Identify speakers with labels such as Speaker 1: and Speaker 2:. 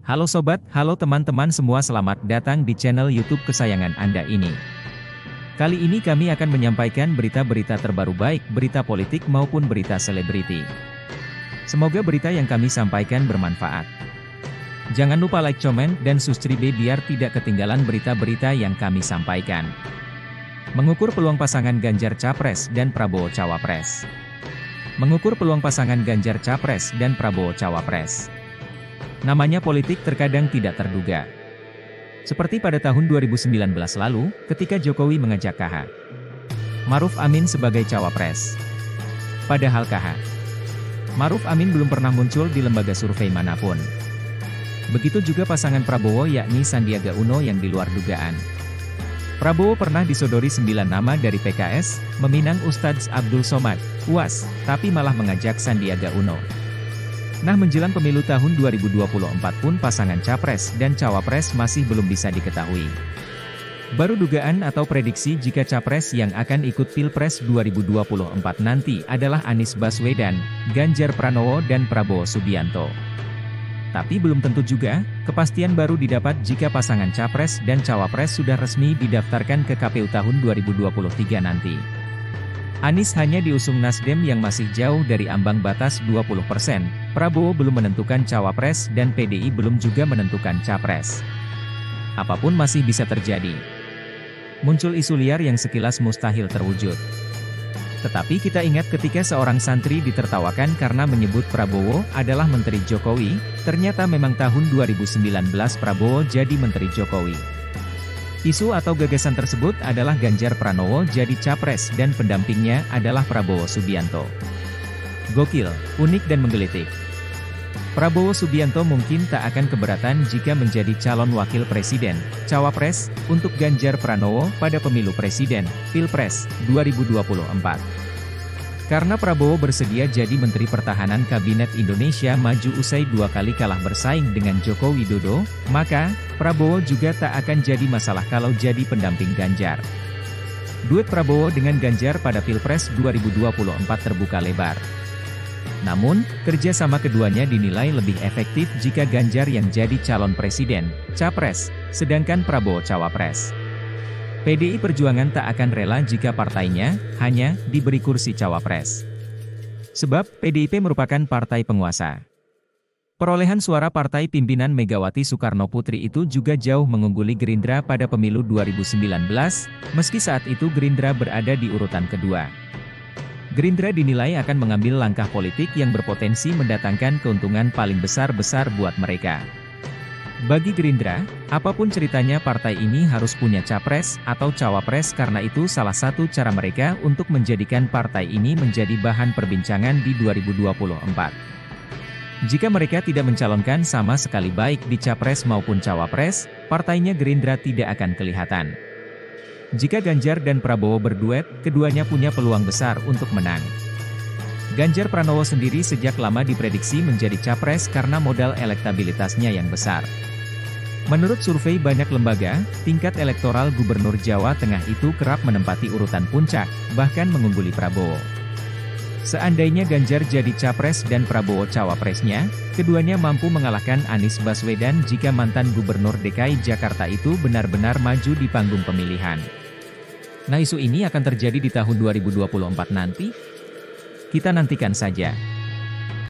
Speaker 1: Halo sobat, halo teman-teman semua, selamat datang di channel YouTube kesayangan Anda ini. Kali ini kami akan menyampaikan berita-berita terbaru, baik berita politik maupun berita selebriti. Semoga berita yang kami sampaikan bermanfaat. Jangan lupa like, comment, dan subscribe biar tidak ketinggalan berita-berita yang kami sampaikan. Mengukur peluang pasangan Ganjar Capres dan Prabowo Cawapres. Mengukur peluang pasangan Ganjar Capres dan Prabowo Cawapres. Namanya politik terkadang tidak terduga. Seperti pada tahun 2019 lalu, ketika Jokowi mengajak KH Maruf Amin sebagai Cawapres. Padahal KH Maruf Amin belum pernah muncul di lembaga survei manapun. Begitu juga pasangan Prabowo yakni Sandiaga Uno yang di luar dugaan. Prabowo pernah disodori 9 nama dari PKS, meminang Ustadz Abdul Somad, UAS, tapi malah mengajak Sandiaga Uno. Nah, menjelang pemilu tahun 2024 pun pasangan Capres dan Cawapres masih belum bisa diketahui. Baru dugaan atau prediksi jika Capres yang akan ikut Pilpres 2024 nanti adalah Anies Baswedan, Ganjar Pranowo dan Prabowo Subianto. Tapi belum tentu juga, kepastian baru didapat jika pasangan Capres dan Cawapres sudah resmi didaftarkan ke KPU tahun 2023 nanti. Anies hanya diusung Nasdem yang masih jauh dari ambang batas 20%, Prabowo belum menentukan Cawapres dan PDI belum juga menentukan Capres. Apapun masih bisa terjadi. Muncul isu liar yang sekilas mustahil terwujud. Tetapi kita ingat ketika seorang santri ditertawakan karena menyebut Prabowo adalah Menteri Jokowi, ternyata memang tahun 2019 Prabowo jadi Menteri Jokowi. Isu atau gagasan tersebut adalah Ganjar Pranowo jadi Capres dan pendampingnya adalah Prabowo Subianto. Gokil, unik dan menggelitik. Prabowo Subianto mungkin tak akan keberatan jika menjadi calon wakil presiden, Cawapres, untuk Ganjar Pranowo pada pemilu presiden, Pilpres, 2024. Karena Prabowo bersedia jadi Menteri Pertahanan Kabinet Indonesia Maju usai 2 kali kalah bersaing dengan Joko Widodo, maka, Prabowo juga tak akan jadi masalah kalau jadi pendamping Ganjar. Duet Prabowo dengan Ganjar pada Pilpres 2024 terbuka lebar. Namun, kerjasama keduanya dinilai lebih efektif jika Ganjar yang jadi calon presiden, Capres, sedangkan Prabowo Cawapres. PDI Perjuangan tak akan rela jika partainya hanya diberi kursi Cawapres. Sebab, PDIP merupakan partai penguasa. Perolehan suara partai pimpinan Megawati Soekarno Putri itu juga jauh mengungguli Gerindra pada pemilu 2019, meski saat itu Gerindra berada di urutan kedua. Gerindra dinilai akan mengambil langkah politik yang berpotensi mendatangkan keuntungan paling besar buat mereka. Bagi Gerindra, apapun ceritanya partai ini harus punya Capres atau Cawapres karena itu salah satu cara mereka untuk menjadikan partai ini menjadi bahan perbincangan di 2024. Jika mereka tidak mencalonkan sama sekali baik di Capres maupun Cawapres, partainya Gerindra tidak akan kelihatan. Jika Ganjar dan Prabowo berduet, keduanya punya peluang besar untuk menang. Ganjar Pranowo sendiri sejak lama diprediksi menjadi Capres karena modal elektabilitasnya yang besar. Menurut survei banyak lembaga, tingkat elektoral Gubernur Jawa Tengah itu kerap menempati urutan puncak, bahkan mengungguli Prabowo. Seandainya Ganjar jadi Capres dan Prabowo Cawapresnya, keduanya mampu mengalahkan Anies Baswedan jika mantan Gubernur DKI Jakarta itu benar-benar maju di panggung pemilihan. Nah, isu ini akan terjadi di tahun 2024 nanti? Kita nantikan saja.